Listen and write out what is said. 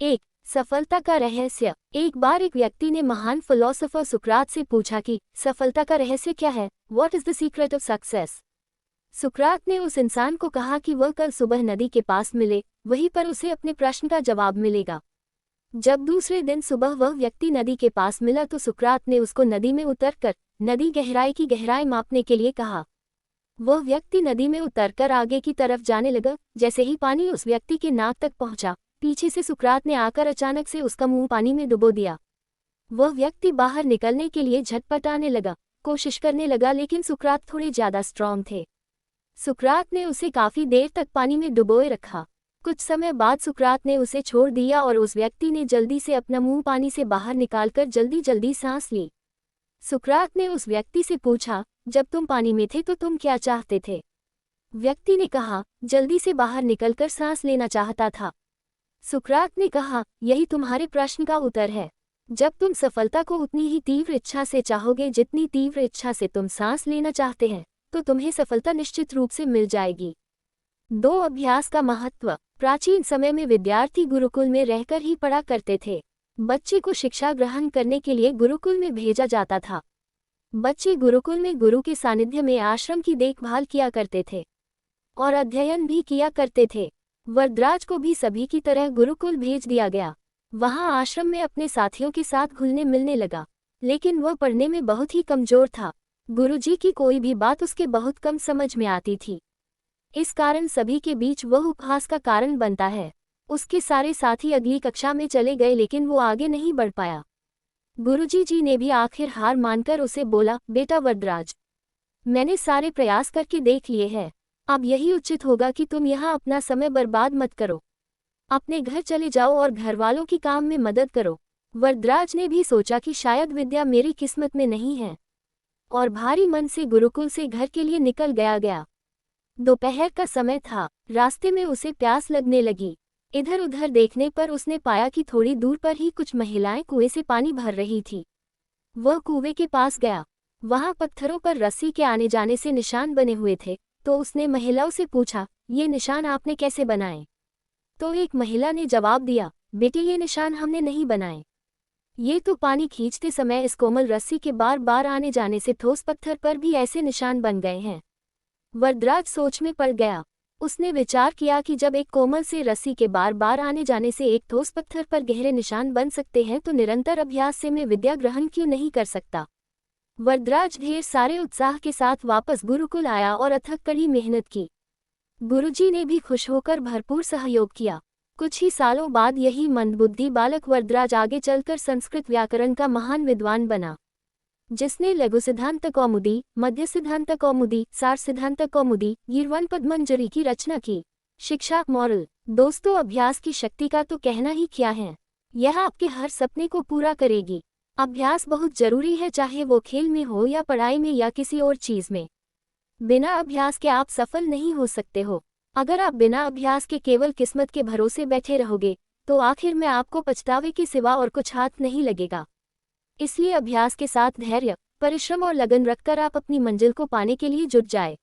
एक सफलता का रहस्य। एक बार एक व्यक्ति ने महान फिलोसोफर सुकरात से पूछा कि सफलता का रहस्य क्या है, what is the secret of success. सुकरात ने उस इंसान को कहा कि वह कल सुबह नदी के पास मिले, वहीं पर उसे अपने प्रश्न का जवाब मिलेगा। जब दूसरे दिन सुबह वह व्यक्ति नदी के पास मिला तो सुकरात ने उसको नदी में उतरकर नदी गहराई की गहराई मापने के लिए कहा। वह व्यक्ति नदी में उतरकर आगे की तरफ जाने लगा। जैसे ही पानी उस व्यक्ति के नाक तक पहुंचा, पीछे से सुकरात ने आकर अचानक से उसका मुंह पानी में डुबो दिया। वह व्यक्ति बाहर निकलने के लिए झटपटाने लगा, कोशिश करने लगा, लेकिन सुकरात थोड़े ज्यादा स्ट्रांग थे। सुकरात ने उसे काफी देर तक पानी में डुबोए रखा। कुछ समय बाद सुकरात ने उसे छोड़ दिया और उस व्यक्ति ने जल्दी से अपना मुंह पानी से बाहर निकालकर जल्दी जल्दी सांस ली। सुकरात ने उस व्यक्ति से पूछा, जब तुम पानी में थे तो तुम क्या चाहते थे? व्यक्ति ने कहा, जल्दी से बाहर निकलकर सांस लेना चाहता था। सुकरात ने कहा, यही तुम्हारे प्रश्न का उत्तर है। जब तुम सफलता को उतनी ही तीव्र इच्छा से चाहोगे जितनी तीव्र इच्छा से तुम सांस लेना चाहते हैं, तो तुम्हें सफलता निश्चित रूप से मिल जाएगी। 2 अभ्यास का महत्व। प्राचीन समय में विद्यार्थी गुरुकुल में रहकर ही पढ़ा करते थे। बच्चे को शिक्षा ग्रहण करने के लिए गुरुकुल में भेजा जाता था। बच्चे गुरुकुल में गुरु के सानिध्य में आश्रम की देखभाल किया करते थे और अध्ययन भी किया करते थे। वरदराज को भी सभी की तरह गुरुकुल भेज दिया गया। वहां आश्रम में अपने साथियों के साथ घुलने मिलने लगा, लेकिन वह पढ़ने में बहुत ही कमजोर था। गुरुजी की कोई भी बात उसके बहुत कम समझ में आती थी। इस कारण सभी के बीच वह उपहास का कारण बनता है। उसके सारे साथी अगली कक्षा में चले गए, लेकिन वो आगे नहीं बढ़ पाया। गुरुजी ने भी आखिर हार मानकर उसे बोला, बेटा वरदराज, मैंने सारे प्रयास करके देख लिए हैं। अब यही उचित होगा कि तुम यहाँ अपना समय बर्बाद मत करो। अपने घर चले जाओ और घर वालों की काम में मदद करो। वरदराज ने भी सोचा कि शायद विद्या मेरी किस्मत में नहीं है, और भारी मन से गुरुकुल से घर के लिए निकल गया। दोपहर का समय था। रास्ते में उसे प्यास लगने लगी। इधर उधर देखने पर उसने पाया कि थोड़ी दूर पर ही कुछ महिलाएं कुएं से पानी भर रही थी। वह कुएं के पास गया। वहां पत्थरों पर रस्सी के आने जाने से निशान बने हुए थे। तो उसने महिलाओं से पूछा, ये निशान आपने कैसे बनाए? तो एक महिला ने जवाब दिया, बेटे, ये निशान हमने नहीं बनाए। ये तो पानी खींचते समय इस कोमल रस्सी के बार बार आने जाने से ठोस पत्थर पर भी ऐसे निशान बन गए हैं। वरदराज सोच में पड़ गया। उसने विचार किया कि जब एक कोमल से रस्सी के बार बार आने जाने से एक ठोस पत्थर पर गहरे निशान बन सकते हैं, तो निरंतर अभ्यास से मैं विद्या ग्रहण क्यों नहीं कर सकता। वरदराज ढेर सारे उत्साह के साथ वापस गुरुकुल आया और अथक कड़ी मेहनत की। गुरुजी ने भी खुश होकर भरपूर सहयोग किया। कुछ ही सालों बाद यही मंदबुद्धि बालक वरदराज आगे चलकर संस्कृत व्याकरण का महान विद्वान बना, जिसने लघु सिद्धांत कौमुदी, मध्य सिद्धांत कौमुदी, सार सिद्धांत कौमुदी, गीर्वाण पद्मंजरी की रचना की। शिक्षा मॉरल। दोस्तों, अभ्यास की शक्ति का तो कहना ही क्या है। यह आपके हर सपने को पूरा करेगी। अभ्यास बहुत जरूरी है, चाहे वो खेल में हो या पढ़ाई में या किसी और चीज में। बिना अभ्यास के आप सफल नहीं हो सकते हो। अगर आप बिना अभ्यास के केवल किस्मत के भरोसे बैठे रहोगे, तो आखिर में आपको पछतावे के सिवा और कुछ हाथ नहीं लगेगा। इसलिए अभ्यास के साथ धैर्य, परिश्रम और लगन रखकर आप अपनी मंजिल को पाने के लिए जुट जाए।